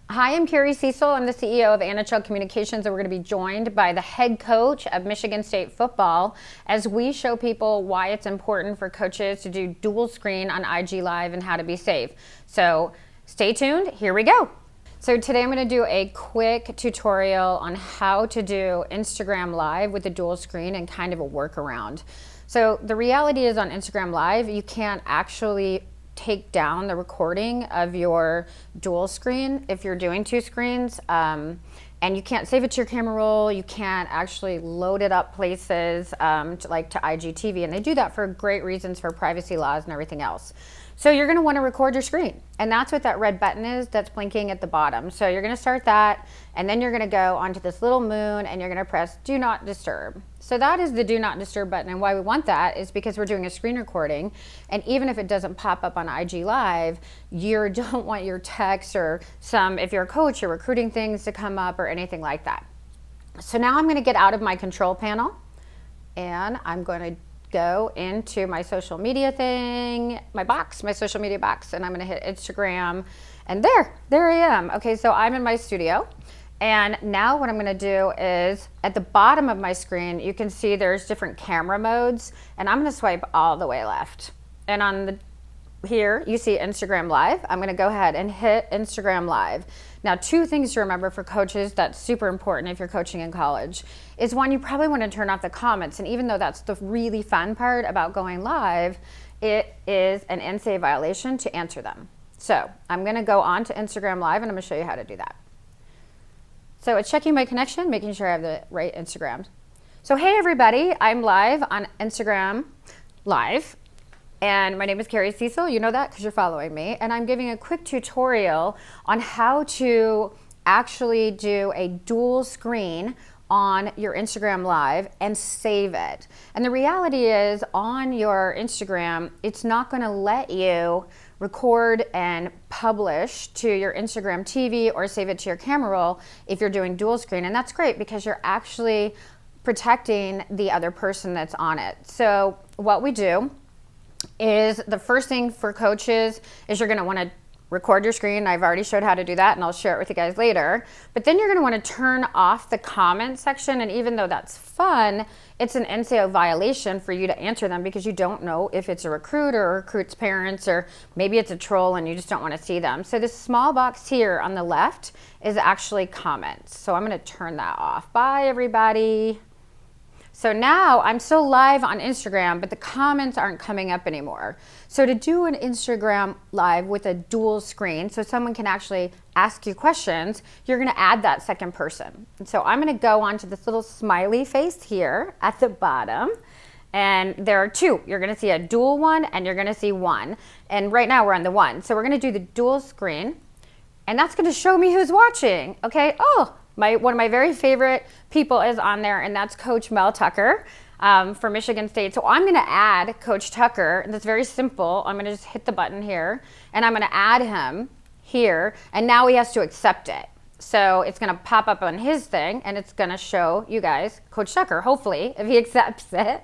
Hi, I'm Carrie Cecil. I'm the CEO of NHL Communications, and we're going to be joined by the head coach of Michigan State football as we show people why it's important for coaches to do dual screen on IG Live and how to be safe. So stay tuned. Here we go. So today I'm going to do a quick tutorial on how to do Instagram Live with the dual screen and kind of a workaround. So the reality is on Instagram Live, you can't actually take down the recording of your dual screen if you're doing two screens, and you can't save it to your camera roll. You can't actually load it up places to IGTV, and they do that for great reasons for privacy laws and everything else. So you're going to want to record your screen, and that's what that red button is that's blinking at the bottom. So you're going to start that, and then you're going to go onto this little moon and you're going to press do not disturb. So that is the do not disturb button, and why we want that is because we're doing a screen recording, and even if it doesn't pop up on IG Live, you don't want your text or if you're a coach, you're recruiting things to come up or anything like that. So now I'm going to get out of my control panel, and I'm going to go into my social media thing, my social media box, and I'm going to hit Instagram, and there I am. Okay, so I'm in my studio, and now what I'm going to do is at the bottom of my screen, you can see there's different camera modes, and I'm going to swipe all the way left. And here you see Instagram Live. I'm going to go ahead and hit Instagram Live. Now, two things to remember for coaches that's super important if you're coaching in college is one, you probably want to turn off the comments. And even though that's the really fun part about going live, it is an NCAA violation to answer them. So I'm going to go on to Instagram Live, and I'm going to show you how to do that. So it's checking my connection, making sure I have the right Instagram. So hey everybody, I'm live on Instagram Live. And my name is Carrie Cecil. You know that because you're following me. And I'm giving a quick tutorial on how to actually do a dual screen on your Instagram Live and save it. And the reality is on your Instagram, it's not going to let you record and publish to your Instagram TV or save it to your camera roll if you're doing dual screen. And that's great because you're actually protecting the other person that's on it. So what we do is the first thing for coaches is you're going to want to record your screen. I've already showed how to do that, and I'll share it with you guys later. But then you're going to want to turn off the comment section, and even though that's fun, it's an NCAA violation for you to answer them because you don't know if it's a recruit or a recruit's parents, or maybe it's a troll and you just don't want to see them. So this small box here on the left is actually comments. So I'm going to turn that off. Bye, everybody. So now I'm still live on Instagram, but the comments aren't coming up anymore. So to do an Instagram Live with a dual screen, so someone can actually ask you questions, you're gonna add that second person. And so I'm gonna go onto this little smiley face here at the bottom, and there are two. You're gonna see a dual one, and you're gonna see one. And right now we're on the one. So we're gonna do the dual screen, and that's gonna show me who's watching, okay? Oh, one of my very favorite people is on there, and that's Coach Mel Tucker for Michigan State. So I'm going to add Coach Tucker, and that's very simple. I'm going to just hit the button here, and I'm going to add him here, and now he has to accept it. So it's going to pop up on his thing, and it's going to show you guys Coach Tucker, hopefully, if he accepts it.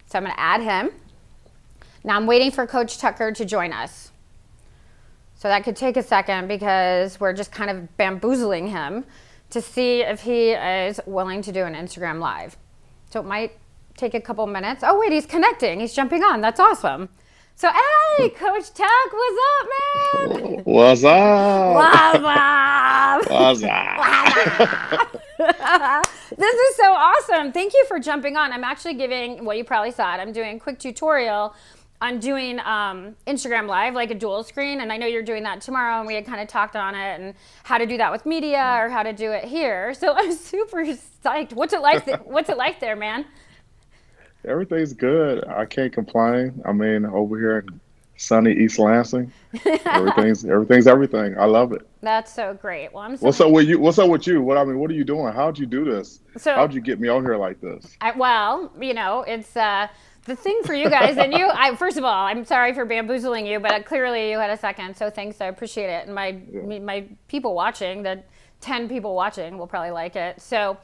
So I'm going to add him. Now I'm waiting for Coach Tucker to join us. So that could take a second because we're just kind of bamboozling him to see if he is willing to do an Instagram Live. So it might take a couple minutes. Oh wait, he's connecting. He's jumping on. That's awesome. So hey, Coach Tuck, what's up, man? What's up? What's up? What's up? This is so awesome. Thank you for jumping on. I'm actually giving, well, you probably saw it, I'm doing a quick tutorial on doing Instagram Live, like a dual screen, and I know you're doing that tomorrow, and we had kind of talked on it and how to do that with media or how to do it here. So I'm super psyched. What's it like? What's it like there, man? Everything's good. I can't complain. I mean, over here in sunny East Lansing, everything's everything. I love it. That's so great. Well, I'm so What's up with you? What are you doing? How'd you do this? So, how'd you get me on here like this? It's the thing for you guys, and first of all, I'm sorry for bamboozling you, but clearly you had a second, so thanks, I appreciate it. And my people watching, the 10 people watching will probably like it. So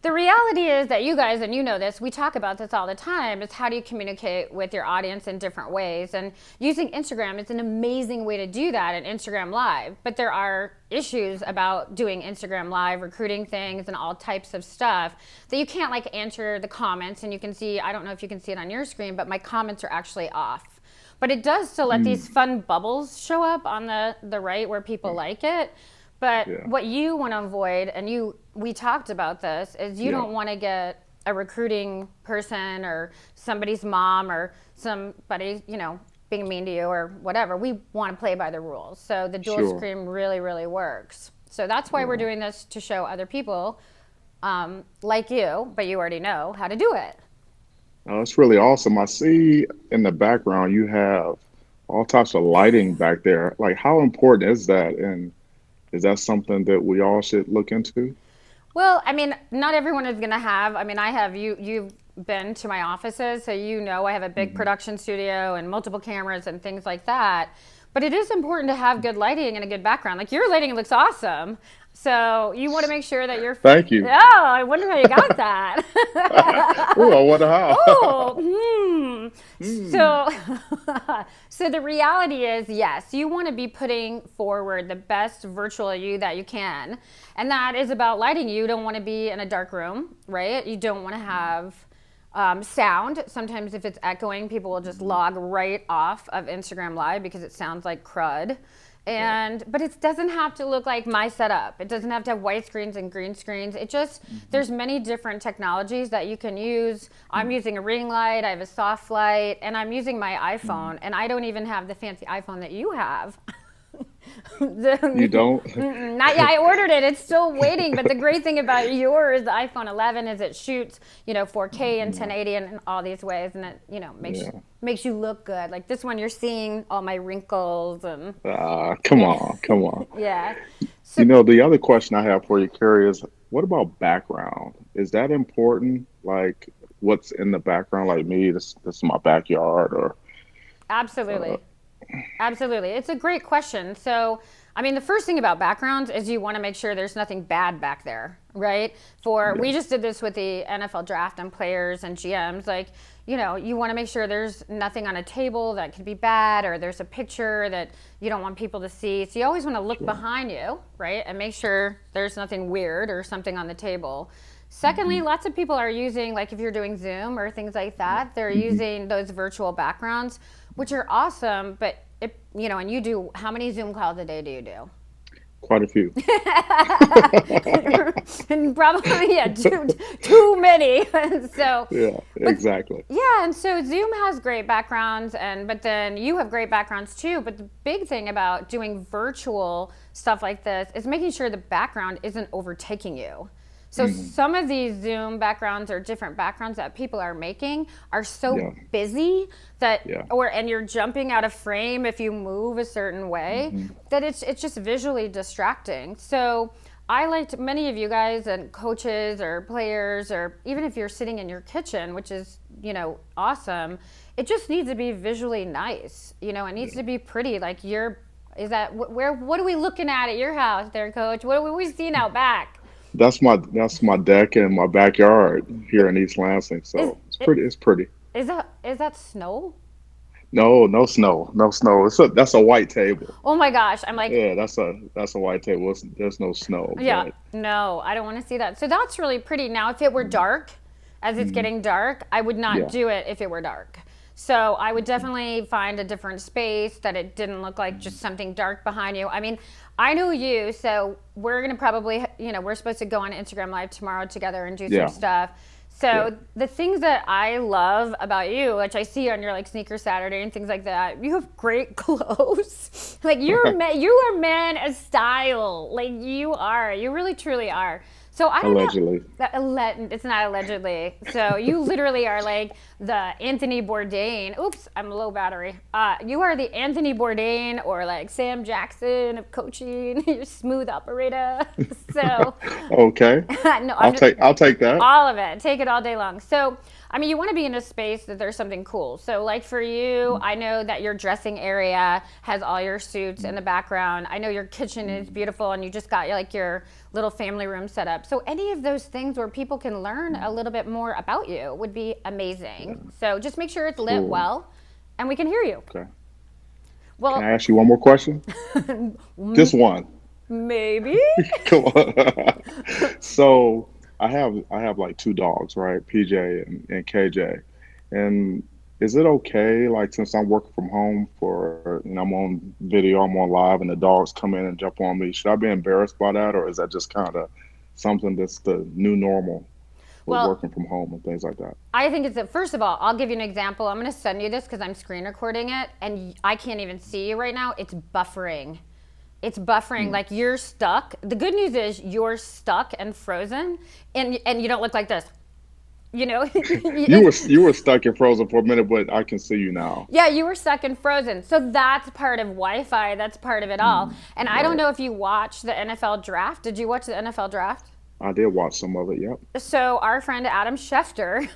the reality is that you guys, and you know this, we talk about this all the time, is how do you communicate with your audience in different ways? And using Instagram is an amazing way to do that in Instagram Live, but there are issues about doing Instagram live, recruiting things and all types of stuff that you can't like answer the comments. And you can see, I don't know if you can see it on your screen, but my comments are actually off. But it does still let these fun bubbles show up on the right where people like it. But what you want to avoid, and we talked about this, is you don't want to get a recruiting person or somebody's mom or somebody, being mean to you or whatever. We want to play by the rules. So the dual screen really, really works. So that's why we're doing this, to show other people like you, but you already know how to do it. Oh, it's really awesome. I see in the background you have all types of lighting back there. Like, how important is that? And is that something that we all should look into? Well, I mean, not everyone is going to have. I mean, I have you've been to my offices, so I have a big production studio and multiple cameras and things like that. But it is important to have good lighting and a good background. Like, your lighting looks awesome. So you want to make sure that you're. Thank you. Oh, I wonder how you got that. Oh, I wonder how. So, so the reality is, yes, you want to be putting forward the best virtual you that you can. And that is about lighting. You don't want to be in a dark room, right? You don't want to have sound. Sometimes if it's echoing, people will just log right off of Instagram Live because it sounds like crud. But it doesn't have to look like my setup. It doesn't have to have white screens and green screens. It just, there's many different technologies that you can use. I'm using a ring light, I have a soft light, and I'm using my iPhone, and I don't even have the fancy iPhone that you have. You don't? Not yet. I ordered it. It's still waiting. But the great thing about yours, the iPhone 11, is it shoots, 4K and 1080 and all these ways, and it, makes you look good. Like this one, you're seeing all my wrinkles and. Come on. Yeah. So, The other question I have for you, Carrie, is what about background? Is that important? Like what's in the background? Like me, this is my backyard, or. Absolutely. Absolutely. It's a great question. So, I mean, the first thing about backgrounds is you want to make sure there's nothing bad back there, right? We just did this with the NFL draft and players and GMs. Like, you want to make sure there's nothing on a table that could be bad, or there's a picture that you don't want people to see. So you always want to look behind you, right? And make sure there's nothing weird or something on the table. Secondly, lots of people are using, like if you're doing Zoom or things like that, they're using those virtual backgrounds, which are awesome. But, and you do, how many Zoom calls a day do you do? Quite a few. And probably, too many. So exactly. And so Zoom has great backgrounds, but then you have great backgrounds too. But the big thing about doing virtual stuff like this is making sure the background isn't overtaking you. So some of these Zoom backgrounds or different backgrounds that people are making are so busy that, and you're jumping out of frame if you move a certain way, that it's just visually distracting. So I liked many of you guys and coaches or players, or even if you're sitting in your kitchen, which is, awesome, it just needs to be visually nice. It needs to be pretty. Like what are we looking at your house there, Coach? What are we seeing out back? That's my deck in my backyard here in East Lansing. So it's pretty. Is that snow? No snow. That's a white table. Oh my gosh. I'm like, that's a white table. There's no snow. Yeah. But. No, I don't want to see that. So that's really pretty. Now, if it were dark, as it's getting dark, I would not do it if it were dark. So I would definitely find a different space that it didn't look like just something dark behind you. I mean, I know you, so we're going to probably, we're supposed to go on Instagram Live tomorrow together and do some stuff. So the things that I love about you, which I see on your like Sneaker Saturday and things like that, you have great clothes. Like you are man of style. Like you really truly are. So I don't Allegedly. know. It's not allegedly. So you literally are like the Anthony Bourdain. Oops, I'm low battery. You are the Anthony Bourdain or like Sam Jackson of coaching. You're a smooth operator. So okay. No, I'll take that. All of it. Take it all day long. So I mean, you want to be in a space that there's something cool. So like for you, I know that your dressing area has all your suits in the background. I know your kitchen is beautiful and you just got like your little family room set up. So any of those things where people can learn a little bit more about you would be amazing. So just make sure it's lit well and we can hear you. Okay. Well, can I ask you one more question? Just one. Maybe. Come on. So I have like two dogs, right? PJ and KJ. And is it okay, like since I'm working from home I'm on video, I'm on live, and the dogs come in and jump on me, should I be embarrassed by that, or is that just kind of something that's the new normal with Well, working from home and things like that? I think it's that, first of all, I'll give you an example. I'm going to send you this because I'm screen recording it and I can't even see you right now. It's buffering. It's buffering, Hmm. like you're stuck. The good news is you're stuck and frozen, and you don't look like this. You know, You were stuck and frozen for a minute, but I can see you now. yeah, you were stuck and frozen. So that's part of Wi-Fi. That's part of it all. Hmm. And I don't Right. know if you watched the NFL draft. Did you watch the NFL draft? I did watch some of it. Yep. So our friend Adam Schefter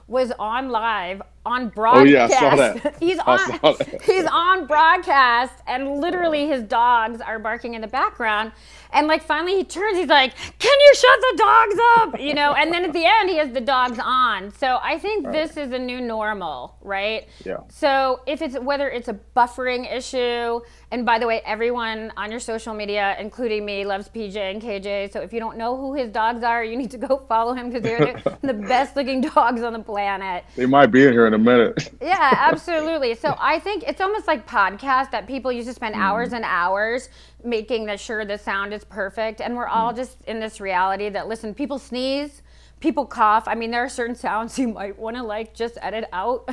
was on live on Oh yeah, I saw broadcast. that. he's I on saw that. he's on broadcast and literally his dogs are barking in the background. And like finally he turns, he's like, "Can you shut the dogs up?" And then at the end he has the dogs on. So I think Right. this is a new normal, right? Yeah. So if it's whether it's a buffering issue, and by the way, everyone on your social media, including me, loves PJ and KJ. So if you don't know who his dogs are, you need to go follow him because they're the best looking dogs on the planet. They might be in here in a minute. Yeah, absolutely. So I think it's almost like podcasts that people used to spend hours and hours making sure the sound is perfect. And we're all just in this reality that, listen, people sneeze, people cough. I mean, there are certain sounds you might want to like just edit out,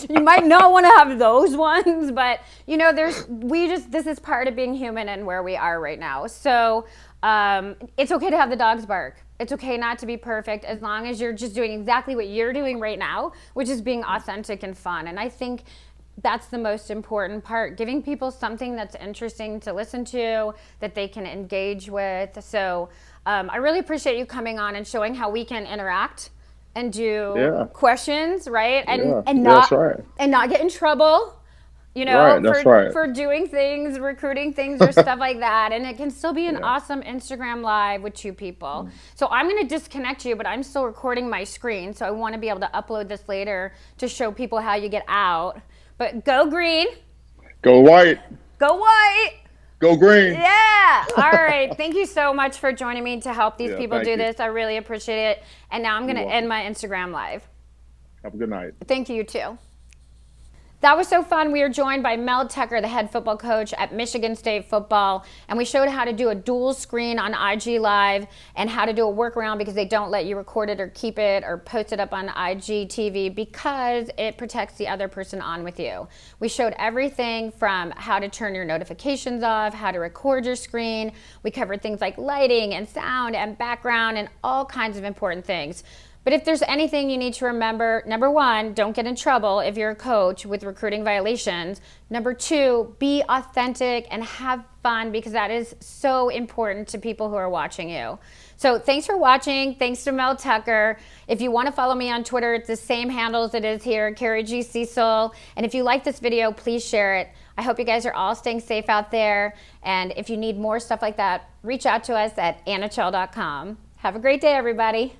You might not want to have those ones, but this is part of being human and where we are right now. So it's okay to have the dogs bark. It's okay not to be perfect as long as you're just doing exactly what you're doing right now, which is being authentic and fun. And I think that's the most important part, giving people something that's interesting to listen to, that they can engage with. So I really appreciate you coming on and showing how we can interact and do Yeah. questions, right? And Yeah. and That's not right. and not get in trouble, Right. That's right. for doing things, recruiting things or stuff like that. And it can still be an Yeah. awesome Instagram live with two people. So I'm going to disconnect you, but I'm still recording my screen. So I want to be able to upload this later to show people how you get out. But go green, Go white. go white. Go green. Yeah. All right. Thank you so much for joining me to help these Yeah, people thank do you. this. I really appreciate it. And now I'm going You're to end welcome. my Instagram live. Have a good night. Thank you too. That was so fun. We are joined by Mel Tucker, the head football coach at Michigan State football, and we showed how to do a dual screen on IG Live and how to do a workaround because they don't let you record it or keep it or post it up on IGTV because it protects the other person on with you. We showed everything from how to turn your notifications off, how to record your screen. We covered things like lighting and sound and background and all kinds of important things. But if there's anything you need to remember, number one, don't get in trouble if you're a coach with recruiting violations. Number two, be authentic and have fun because that is so important to people who are watching you. So thanks for watching. Thanks to Mel Tucker. If you want to follow me on Twitter, it's the same handle as it is here, Carrie G. Cecil. And if you like this video, please share it. I hope you guys are all staying safe out there. And if you need more stuff like that, reach out to us at NHL.com. Have a great day, everybody.